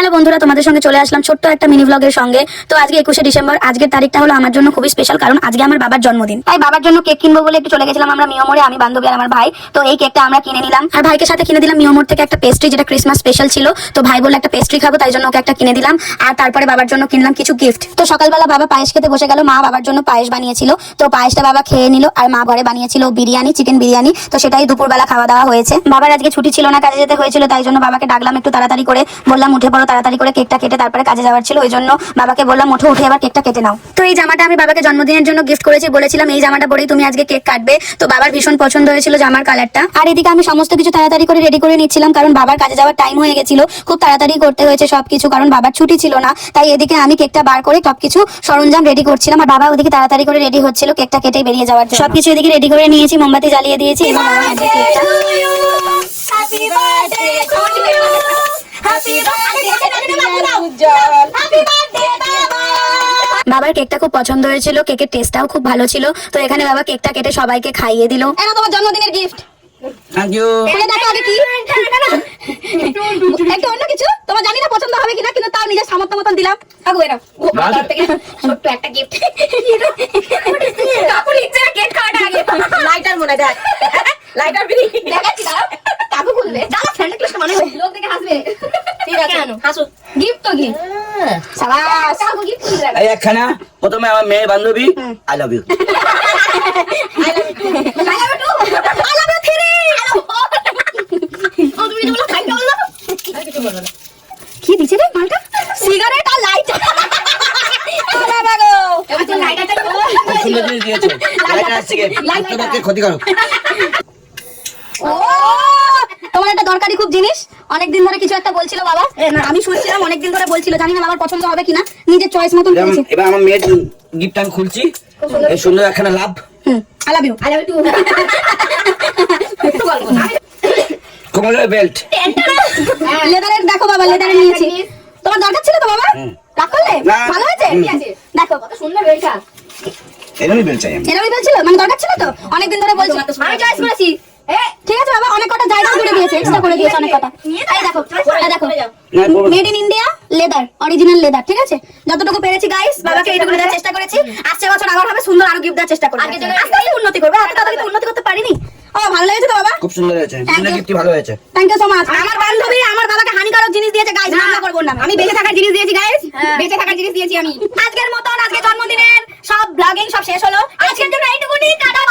Hello বন্ধুরা, তোমাদের সঙ্গে চলে আসলাম ছোট্ট একটা মিনি ব্লগের সঙ্গে। তো আজকে 21শে ডিসেম্বর, আজকের তারিখটা হলো আমার জন্য খুবই স্পেশাল, কারণ আজকে আমার বাবার জন্মদিন। তাই বাবার জন্য কেক কিনবো বলে একটু চলে গেছিলাম আমরা মিয়মোড়ে, আমি বান্ধবী আর আমার ভাই। তো এই কেকটা আমরা কিনে নিলাম, আর ভাইকে সাথে কিনে দিলাম মিয়মোড় থেকে একটা পেস্ট্রি, যেটা ক্রিসমাস স্পেশাল ছিল। তো ভাই বলে একটা পেস্ট্রি খাবো, তাই জন্য ওকে একটা কিনে দিলাম। আর তারপরে বাবার জন্য কিনলাম কিছু গিফট। তো সকালবেলা বাবা পায়েস খেতে বসে গেল, মা বাবার জন্য পায়েস বানিয়েছিল। তো পায়েসটা বাবা খেয়ে নিল, আর মা ঘরে বানিয়েছিল বিরিয়ানি, চিকেন বিরিয়ানি। তো সেটাই দুপুরবেলা খাওয়া দাওয়া হয়েছে। বাবার আজকে ছুটি ছিল না, কাজে যেতে হয়েছিল, তাই জন্য বাবাকে ডাকলাম একটু তাড়াতাড়ি করে, বললাম উঠে পড়ো তাড়াতাড়ি করে, কেকটা কেটে তারপরে কাজে যাওয়ার ছিল। ওই জন্য বাবাকে বললাম উঠে এবার কেকটা কেটে নাও। তো এই জামাটা আমি বাবাকে জন্মদিনের জন্য গিফট করেছি, বলেছিলাম এই জামাটা পরেই তুমি আজকে কেক কাটবে। তো বাবার ভীষণ পছন্দ হয়েছিল জামার কালারটা। আর এদিকে আমি সমস্ত কিছু তাড়াতাড়ি করে রেডি করে নিচ্ছিলাম, কারণ বাবার কাজে যাওয়ার টাইম হয়ে গেছিল। খুব তাড়াতাড়ি করতে হয়েছে সবকিছু, কারণ বাবার ছুটি ছিল না। তাই এদিকে আমি কেকটা বার করে সবকিছু সরঞ্জাম রেডি করছিলাম, আর বাবা ওদিকে তাড়াতাড়ি করে রেডি হচ্ছিল কেকটা কেটে বেরিয়ে যাওয়ার জন্য। সবকিছু এদিকে রেডি করে নিয়েছি, মোমবাতি জ্বালিয়ে দিয়েছি। এবং বাবা আজকে কেকটা Happy birthday to you. Happy birthday বাবা। বাবার কেকটা খুব পছন্দ হয়েছিল, কেকের টেস্টটাও খুব ভালো ছিল। তো এখানে বাবা কেকটা কেটে সবাইকে খাইয়ে দিল। এটা তোমার জন্মদিনের গিফট। Thank you. দেখো আগে কি একটু অন্য কিছু, তোমার জানি না পছন্দ হবে কিনা, কিন্তু তাও নিজের সামর্থ্য মতন দিলাম। কাকু এরা ছোট্ট একটা গিফট। কাকু লিখছে কেক খাওয়াটা আগে লাইটার মনে দেখ, লাইটার বিড়ি দেখাচ্ছি। দাঁড়াও, কাকু বলবে দাঁড়া, ফ্রেন্ড ক্লাস মানে লোক দেখে হাসবে। ঠিক আছে হাসো, গিফট তো গিফট। শাবাশ, কাকু গিফট কি দেবে? এই একখানা প্রথমে আমার মেয়ে বান্ধবী, I love you. I love you too. I love you three. ও তুমি বলো থ্যাংক ইউ বলো। আর কিছু বলবো না। কি দিছে রে মালটা? সিগারেট আর লাইট। আরে বাগো। এবার তো লাইটারটা খুব সুন্দর জিনিস দিয়েছো। লাইটার আসছে কি? তোমাকে ক্ষতি করো। ও তোমার একটা দরকারি খুব জিনিস, অনেকদিন ধরে কিছু একটা বলছিল বাবা। না আমি শুনছিলাম অনেকদিন ধরে বলছিল, জানি না বাবার পছন্দ হবে কিনা, নিজের চয়েস মতন করেছে। এবার আমার মেয়ের গিফট আমি খুলছি। এই সুন্দর একখানা লাভ। I love you. I love you too. একটু বলবো না। কোমরের বেল্ট। লেদারের দেখো বাবা, লেদারের নিয়েছি। তোমার দরকার ছিল তো বাবা? রাখ করলে? না। ভালো হয়েছে? দেখো কত সুন্দর বেলটা। এরকমই বেল্ট চাই আমি। এরকমই বেল ছিল, মানে দরকার ছিল তো? অনেকদিন ধরে বলছি। আমি চয়েস করেছি। ঠিক আছে বাবা, অনেক কটা জায়গা করে দিয়েছে, এক্সট্রা করে দিয়েছে অনেক কটা। এই দেখো, এই দেখো। Made in India leather, original leather, ঠিক আছে? যতটুকু পেরেছি গাইস, বাবাকে এইটুকু দেওয়ার চেষ্টা করেছি। আসছে বছর আবার হবে সুন্দর, আরো গিফট দেওয়ার চেষ্টা করব। আস্তে আস্তে উন্নতি করবে, এত তাড়াতাড়ি তো উন্নতি করতে পারিনি। ও ভালো লেগেছে তো বাবা? খুব সুন্দর হয়েছে। দুটো গিফটই ভালো হয়েছে। Thank you so much. আমার বান্ধবী আমার বাবাকে হানিকারক জিনিস দিয়েছে গাইস, মামলা করব না। আমি বেঁচে থাকার জিনিস দিয়েছি গাইস, বেঁচে থাকার জিনিস দিয়েছি আমি। আজকের মতন আজকে জন্মদিনের সব ব্লগিং সব শেষ হলো। আজকের জন্য এইটুকুনি, টাটা।